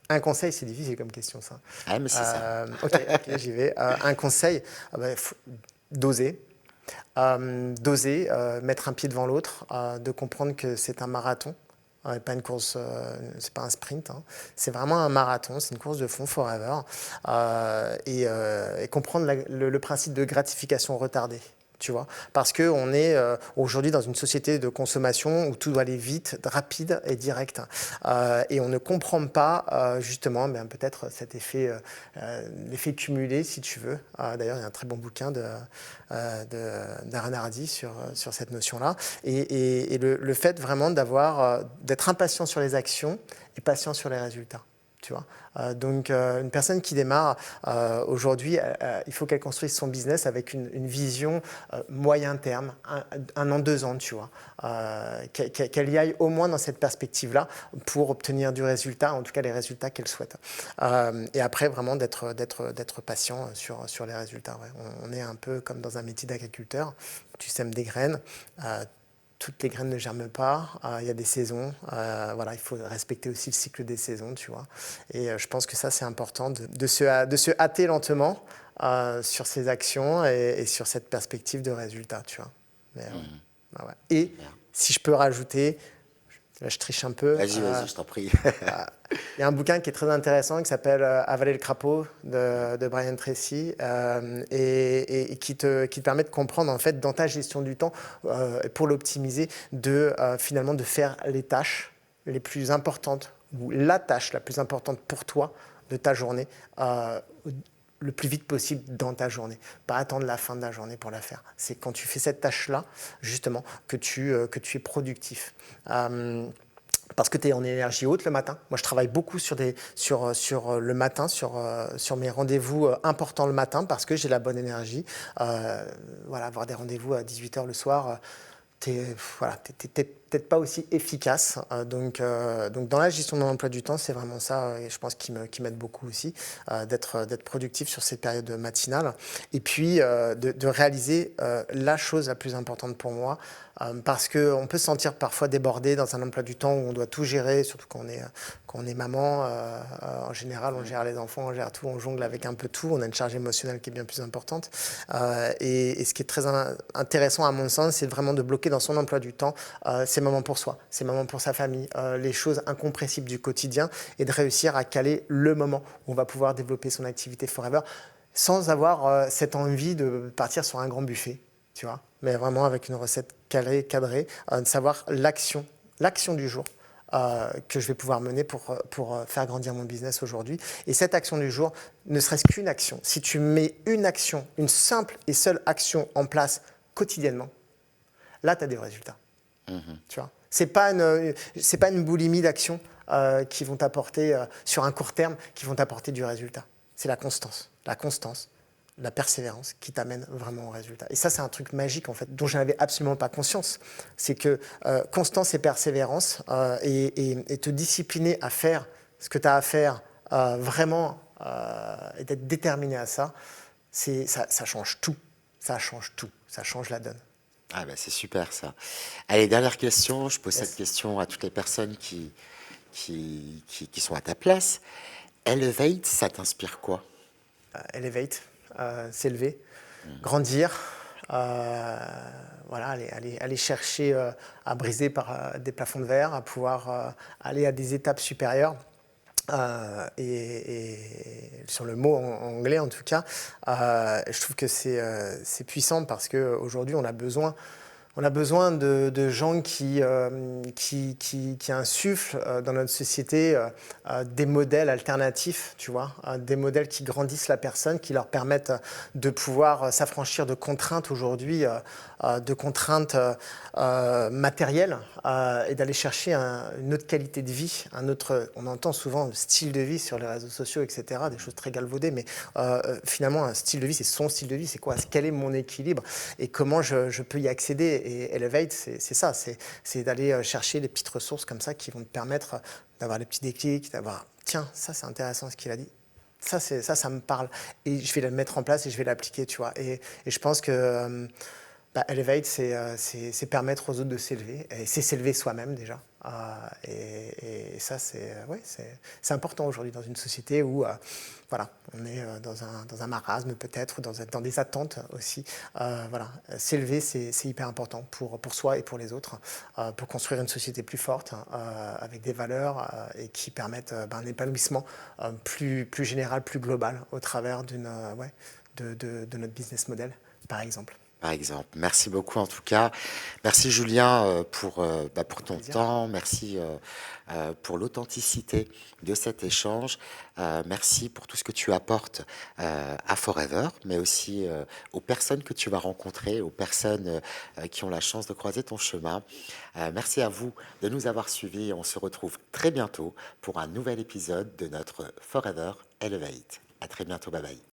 Un conseil, c'est difficile comme question, ça. Ah, mais c'est ça. Ok, j'y vais. Un conseil, faut d'oser. D'oser mettre un pied devant l'autre, de comprendre que c'est un marathon, pas une course, c'est pas un sprint, hein. C'est vraiment un marathon, c'est une course de fond forever, et comprendre le principe de gratification retardée. Tu vois, parce qu'on est aujourd'hui dans une société de consommation où tout doit aller vite, rapide et direct. Et on ne comprend pas justement peut-être cet effet, l'effet cumulé, si tu veux. D'ailleurs, il y a un très bon bouquin d'Aaron Hardy sur cette notion-là. Et le fait vraiment d'être impatient sur les actions et patient sur les résultats. Tu vois, donc une personne qui démarre aujourd'hui, il faut qu'elle construise son business avec une vision moyen terme, un an, 2 ans, tu vois, qu'elle y aille au moins dans cette perspective-là pour obtenir du résultat, en tout cas les résultats qu'elle souhaite. Et après vraiment d'être patient sur les résultats. Ouais. On est un peu comme dans un métier d'agriculteur, tu sèmes des graines. Toutes les graines ne germent pas, il y a des saisons, voilà, il faut respecter aussi le cycle des saisons, tu vois. Et je pense que ça, c'est important de se hâter lentement sur ces actions et sur cette perspective de résultat, tu vois. Mais, ouais. Et si je peux rajouter, là je triche un peu. Vas-y, je t'en prie. Il y a un bouquin qui est très intéressant qui s'appelle Avaler le crapaud de Brian Tracy et qui te permet de comprendre en fait dans ta gestion du temps pour l'optimiser finalement de faire les tâches les plus importantes ou la tâche la plus importante pour toi de ta journée le plus vite possible dans ta journée. Pas attendre la fin de la journée pour la faire. C'est quand tu fais cette tâche-là, justement, que tu es productif. Parce que tu es en énergie haute le matin. Moi, je travaille beaucoup sur le matin, sur mes rendez-vous importants le matin parce que j'ai la bonne énergie. Voilà, avoir des rendez-vous à 18h le soir, t'es peut-être pas aussi efficace. Donc dans la gestion de mon emploi du temps, c'est vraiment ça, et je pense qui m'aide beaucoup aussi, d'être productif sur ces périodes matinales. Et puis de réaliser la chose la plus importante pour moi, parce qu'on peut se sentir parfois débordé dans un emploi du temps où on doit tout gérer, surtout quand on est maman. En général, on gère les enfants, on gère tout, on jongle avec un peu tout. On a une charge émotionnelle qui est bien plus importante. Et ce qui est très intéressant à mon sens, c'est vraiment de bloquer dans son emploi du temps ces moments pour soi, ces moments pour sa famille, les choses incompressibles du quotidien, et de réussir à caler le moment où on va pouvoir développer son activité forever sans avoir cette envie de partir sur un grand buffet, tu vois, mais vraiment avec une recette cadrée, de savoir l'action du jour que je vais pouvoir mener pour faire grandir mon business aujourd'hui. Et cette action du jour, ne serait-ce qu'une action, si tu mets une action, une simple et seule action en place quotidiennement, là, tu as des résultats. Tu vois. C'est pas une boulimie d'action qui vont t'apporter, sur un court terme, qui vont t'apporter du résultat. C'est la constance, la persévérance qui t'amène vraiment au résultat. Et ça, c'est un truc magique, en fait, dont je n'avais absolument pas conscience. C'est que constance et persévérance et te discipliner à faire ce que tu as à faire vraiment et d'être déterminé à ça, ça change tout. Ça change tout. Ça change la donne. Ah bah c'est super ça. Allez, dernière question. Je pose Yes. cette question à toutes les personnes qui sont à ta place. Elevate, ça t'inspire quoi? Elevate, s'élever, grandir, voilà, aller chercher à briser par des plafonds de verre, à pouvoir aller à des étapes supérieures. Et sur le mot en anglais en tout cas, je trouve que c'est puissant parce qu'aujourd'hui on a besoin de gens qui insufflent dans notre société des modèles alternatifs, tu vois, des modèles qui grandissent la personne, qui leur permettent de pouvoir s'affranchir de contraintes aujourd'hui, de contraintes matérielles, et d'aller chercher une autre qualité de vie, on entend souvent style de vie sur les réseaux sociaux, etc., des choses très galvaudées, mais finalement un style de vie, c'est son style de vie, c'est quoi, quel est mon équilibre et comment je peux y accéder. Et Elevate, c'est ça, c'est d'aller chercher des petites ressources comme ça qui vont te permettre d'avoir des petits déclics, d'avoir, tiens, ça c'est intéressant ce qu'il a dit. Ça me parle. Et je vais le mettre en place et je vais l'appliquer, tu vois. Et je pense que Elevate, c'est permettre aux autres de s'élever. Et c'est s'élever soi-même déjà. Et ça, c'est important aujourd'hui dans une société où voilà, on est dans un marasme peut-être, dans des attentes aussi. Voilà, s'élever, c'est hyper important pour soi et pour les autres, pour construire une société plus forte, avec des valeurs et qui permettent un épanouissement plus général, plus global au travers de notre business model, par exemple. Par exemple. Merci beaucoup en tout cas. Merci Julien pour ton temps. Merci pour l'authenticité de cet échange. Merci pour tout ce que tu apportes à Forever, mais aussi aux personnes que tu vas rencontrer, aux personnes qui ont la chance de croiser ton chemin. Merci à vous de nous avoir suivis. On se retrouve très bientôt pour un nouvel épisode de notre Forever Elevate. À très bientôt. Bye bye.